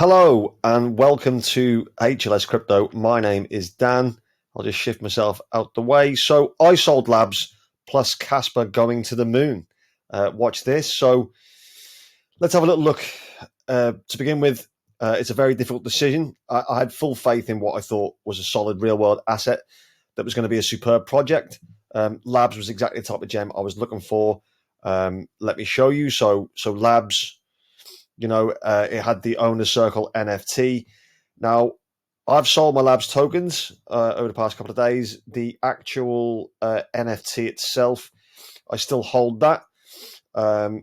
Hello and welcome to HLS Crypto. My name is Dan. I'll just shift myself out the way. So I sold labs plus Kaspa going to the moon. Watch this. So let's have a little look. To begin with, it's a very difficult decision. I had full faith in what I thought was a solid real world asset that was going to be a superb project. Labs was exactly the type of gem I was looking for. Let me show you. So Labs, it had the owner circle NFT. Now, I've sold my labs tokens over the past couple of days. The actual NFT itself, I still hold that. Not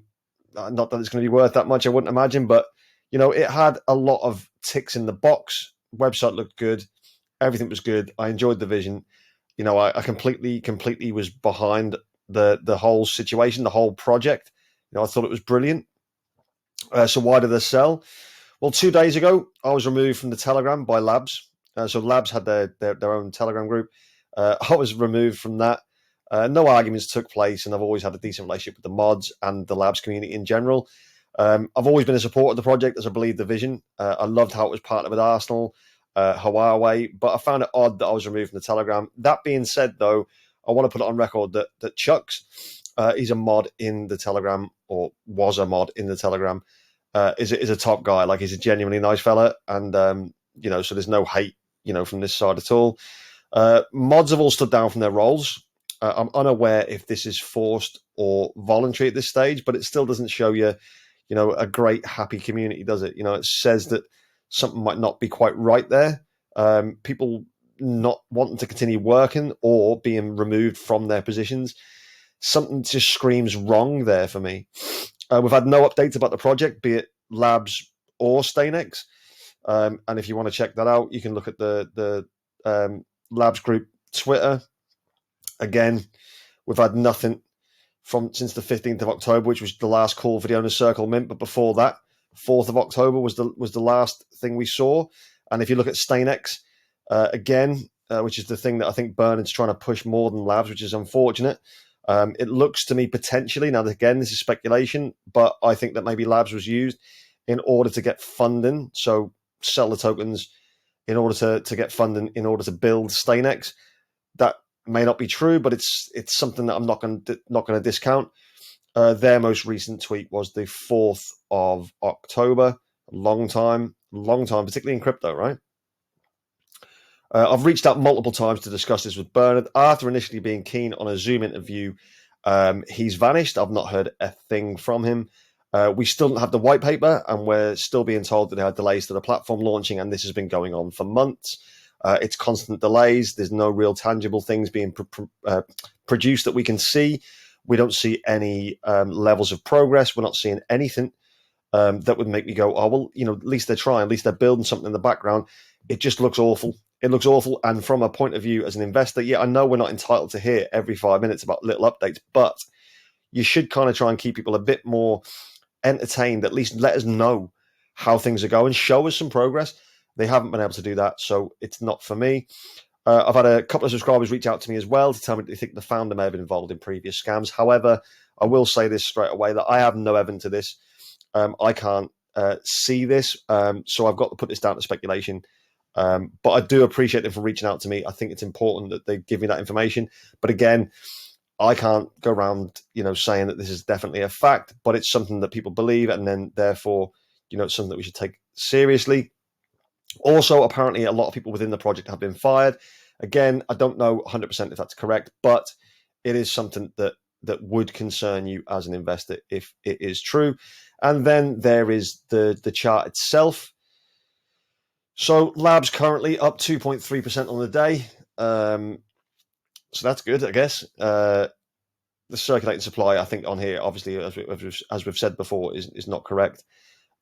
that it's going to be worth that much, I wouldn't imagine, but it had a lot of ticks in the box. Website looked good, everything was good. I enjoyed the vision. I completely was behind the whole situation, the whole project. I thought it was brilliant. So why did they sell? Well, 2 days ago, I was removed from the Telegram by Labs. So Labs had their own Telegram group. I was removed from that. No arguments took place, and I've always had a decent relationship with the mods and the Labs community in general. I've always been a supporter of the project as I believe the vision. I loved how it was partnered with Arsenal, Huawei, but I found it odd that I was removed from the Telegram. That being said, though, I want to put it on record that Chucks, he's a mod in the Telegram, or was a mod in the Telegram. Is a top guy. Like, he's a genuinely nice fella, and so there's no hate, from this side at all. Mods have all stood down from their roles. I'm unaware if this is forced or voluntary at this stage, but it still doesn't show you, a great happy community, does it? It says that something might not be quite right there. People not wanting to continue working or being removed from their positions. Something just screams wrong there for me. We've had no updates about the project, be it Labs or StainX. And if you want to check that out, you can look at the Labs group Twitter. Again, we've had nothing since the 15th of October, which was the last call for the owner circle mint. But before that, 4th of October was the last thing we saw. And if you look at StainX, again, which is the thing that I think Bernard's trying to push more than Labs, which is unfortunate. It looks to me potentially, now again, this is speculation, but I think that maybe Labs was used in order to get funding. So sell the tokens in order to get funding in order to build StainX. That may not be true, but it's something that I'm not going to discount. Their most recent tweet was the 4th of October. Long time, particularly in crypto, right? I've reached out multiple times to discuss this with Bernard. After initially being keen on a Zoom interview, he's vanished. I've not heard a thing from him. We still don't have the white paper, and we're still being told that there are delays to the platform launching, and this has been going on for months. It's constant delays. There's no real tangible things being produced that we can see. We don't see any levels of progress. We're not seeing anything that would make me go, oh, well, at least they're trying. At least they're building something in the background. It just looks awful. It looks awful. And from a point of view as an investor, yeah, I know we're not entitled to hear every 5 minutes about little updates, but you should kind of try and keep people a bit more entertained. At least let us know how things are going. Show us some progress. They haven't been able to do that, so it's not for me. I've had a couple of subscribers reach out to me as well to tell me they think the founder may have been involved in previous scams. However, I will say this straight away, that I have no evidence to this. I can't see this, so I've got to put this down to speculation. But I do appreciate them for reaching out to me. I think it's important that they give me that information. But again, I can't go around, saying that this is definitely a fact, but it's something that people believe, and then therefore, it's something that we should take seriously. Also, apparently, a lot of people within the project have been fired. Again, I don't know 100% if that's correct, but it is something that would concern you as an investor if it is true. And then there is the chart itself. So Labs currently up 2.3% on the day. So that's good, I guess. The circulating supply, I think, on here, obviously, as we've said before, is not correct.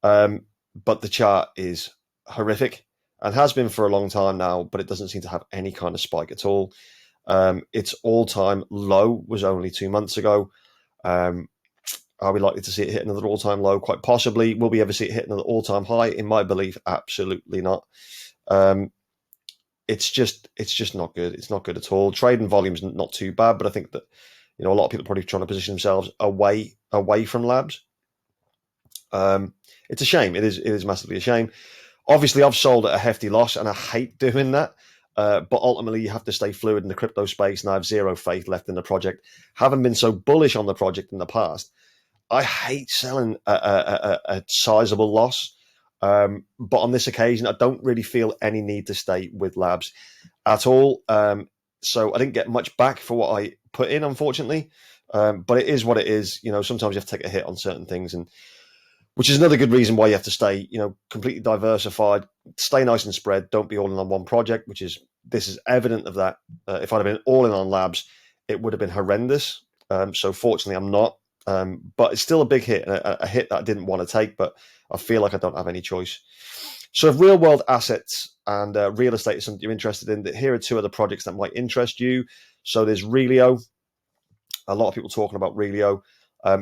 But the chart is horrific and has been for a long time now, but it doesn't seem to have any kind of spike at all. Its all-time low was only 2 months ago. Are we likely to see it hit another all-time low? Quite possibly. Will we ever see it hit another all-time high? In my belief, absolutely not. It's just not good. It's not good at all. Trading volume's not too bad, but I think that a lot of people are probably trying to position themselves away from Labs. It's a shame. It is massively a shame. Obviously, I've sold at a hefty loss, and I hate doing that. But ultimately, you have to stay fluid in the crypto space, and I have zero faith left in the project. Having been so bullish on the project in the past, I hate selling a sizable loss. But on this occasion, I don't really feel any need to stay with Labs at all. So I didn't get much back for what I put in, unfortunately. But it is what it is. Sometimes you have to take a hit on certain things, and which is another good reason why you have to stay, completely diversified, stay nice and spread. Don't be all in on one project, this is evident of that. If I'd have been all in on Labs, it would have been horrendous. So fortunately, I'm not. But it's still a big hit, a hit that I didn't want to take, but I feel like I don't have any choice. So if real world assets and real estate is something you're interested in, here are two other projects that might interest you. So there's Relio. A lot of people talking about Relio.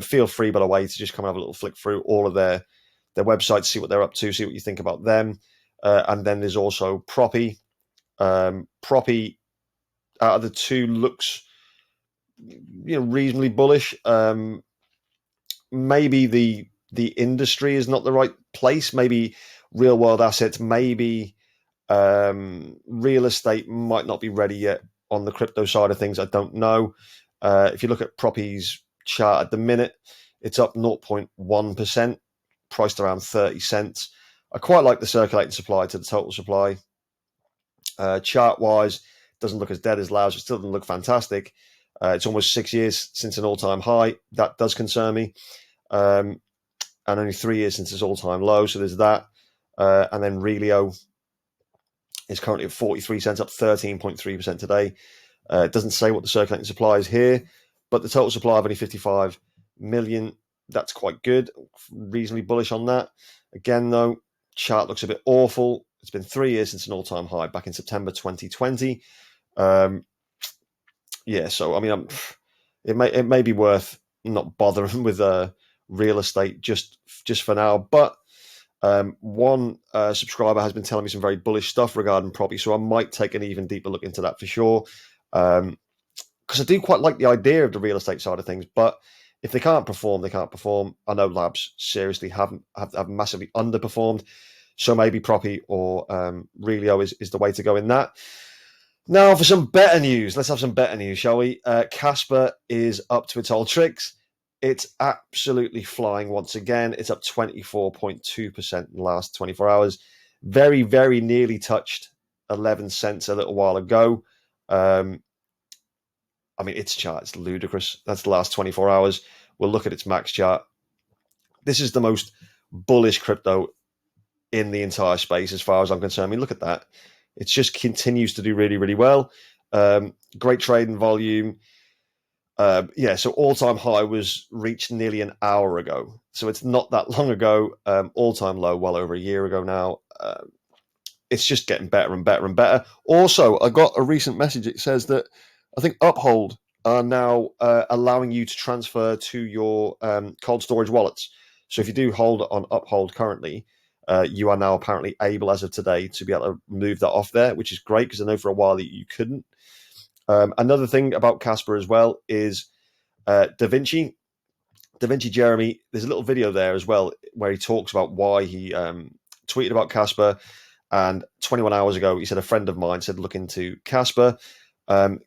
Feel free, by the way, to just come and have a little flick through all of their websites, see what they're up to, see what you think about them. And then there's also Proppy. Proppy, out of the two, looks reasonably bullish. Maybe the industry is not the right place. Maybe real world assets, maybe real estate might not be ready yet on the crypto side of things. I don't know. If you look at Proppy's chart at the minute, it's up 0.1%, priced around 30 cents. I quite like the circulating supply to the total supply. Chart wise, doesn't look as dead as Labs. It still doesn't look fantastic. It's almost 6 years since an all-time high. That does concern me. And only 3 years since its all-time low. So there's that. And then Relio is currently at 43 cents, up 13.3% today. It doesn't say what the circulating supply is here, but the total supply of only 55 million, that's quite good. Reasonably bullish on that. Again, though, chart looks a bit awful. It's been 3 years since an all-time high back in September 2020. So I mean, it may be worth not bothering with real estate just for now. But one subscriber has been telling me some very bullish stuff regarding Proppy, so I might take an even deeper look into that for sure. Because I do quite like the idea of the real estate side of things, but if they can't perform, they can't perform. I know Labs seriously have massively underperformed, so maybe Proppy or Relio is the way to go in that. Now for some better news. Let's have some better news, shall we? Kaspa is up to its old tricks. It's absolutely flying once again. It's up 24.2% in the last 24 hours. Very, very nearly touched 11 cents a little while ago. I mean, its chart is ludicrous. That's the last 24 hours. We'll look at its max chart. This is the most bullish crypto in the entire space as far as I'm concerned. I mean, look at that. It just continues to do really, really well. Great trading volume. So all-time high was reached nearly an hour ago. So it's not that long ago. All-time low, well over a year ago now. It's just getting better and better and better. Also, I got a recent message. It says that I think Uphold are now allowing you to transfer to your cold storage wallets. So if you do hold on Uphold currently, you are now apparently able, as of today, to be able to move that off there, which is great because I know for a while that you couldn't. Another thing about Kaspa as well is Da Vinci Jeremy. There's a little video there as well where he talks about why he tweeted about Kaspa. And 21 hours ago, he said a friend of mine said, look into Kaspa.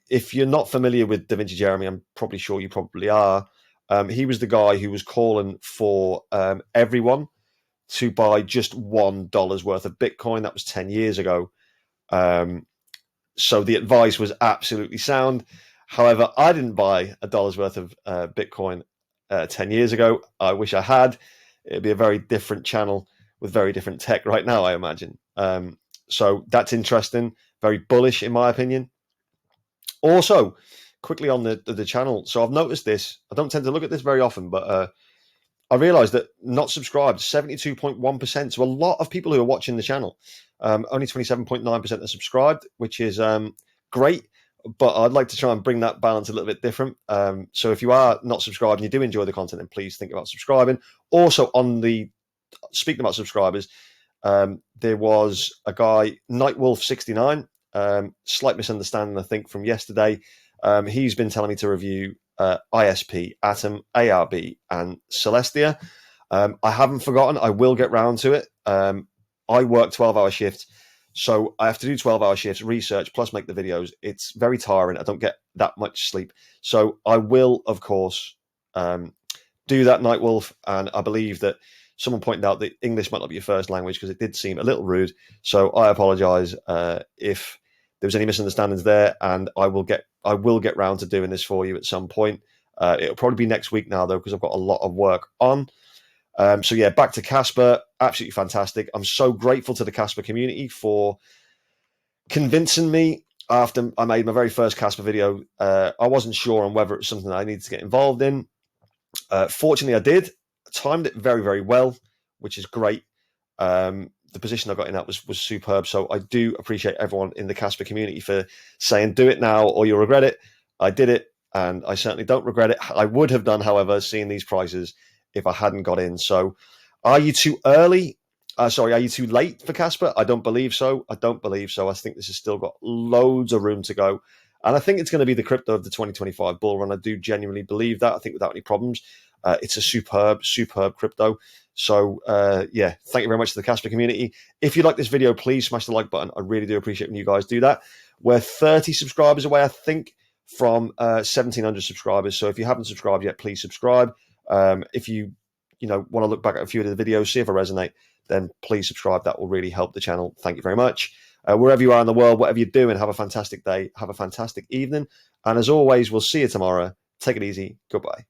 If you're not familiar with Da Vinci Jeremy, I'm probably sure you probably are. He was the guy who was calling for everyone to buy just $1 worth of Bitcoin. That was 10 years ago. So the advice was absolutely sound. However, I didn't buy $1 worth of Bitcoin 10 years ago. I wish I had. It'd be a very different channel with very different tech right now, I imagine. So that's interesting. Very bullish, in my opinion. Also, quickly on the channel. So I've noticed this. I don't tend to look at this very often, but I realized that not subscribed, 72.1%. So a lot of people who are watching the channel, only 27.9% are subscribed, which is great. But I'd like to try and bring that balance a little bit different. So if you are not subscribed and you do enjoy the content, then please think about subscribing. Also, speaking about subscribers, there was a guy, Nightwolf69, slight misunderstanding, I think, from yesterday. He's been telling me to review ISP, Atom, ARB, and Celestia. I haven't forgotten. I will get round to it. I work 12-hour shifts, so I have to do 12-hour shifts, research, plus make the videos. It's very tiring. I don't get that much sleep. So I will, of course, do that, Nightwolf. And I believe that someone pointed out that English might not be your first language because it did seem a little rude. So I apologize if there was any misunderstandings there, and I will get round to doing this for you at some point. It'll probably be next week now, though, because I've got a lot of work on. So yeah, back to Kaspa. Absolutely fantastic. I'm so grateful to the Kaspa community for convincing me after I made my very first Kaspa video. I wasn't sure on whether it was something that I needed to get involved in. Fortunately, I did. I timed it very, very well, which is great. The position I got in that was superb. So I do appreciate everyone in the Kaspa community for saying, do it now or you'll regret it. I did it, and I certainly don't regret it. I would have done, however, seeing these prices if I hadn't got in. So are you too early? Are you too late for Kaspa? I don't believe so. I think this has still got loads of room to go. And I think it's going to be the crypto of the 2025 bull run. I do genuinely believe that. I think without any problems. It's a superb crypto. So, yeah, thank you very much to the Kaspa community. If you like this video, please smash the like button. I really do appreciate when you guys do that. We're 30 subscribers away, I think, from 1,700 subscribers. So if you haven't subscribed yet, please subscribe. If you want to look back at a few of the videos, see if I resonate, then please subscribe. That will really help the channel. Thank you very much. Wherever you are in the world, whatever you're doing, have a fantastic day. Have a fantastic evening. And as always, we'll see you tomorrow. Take it easy. Goodbye.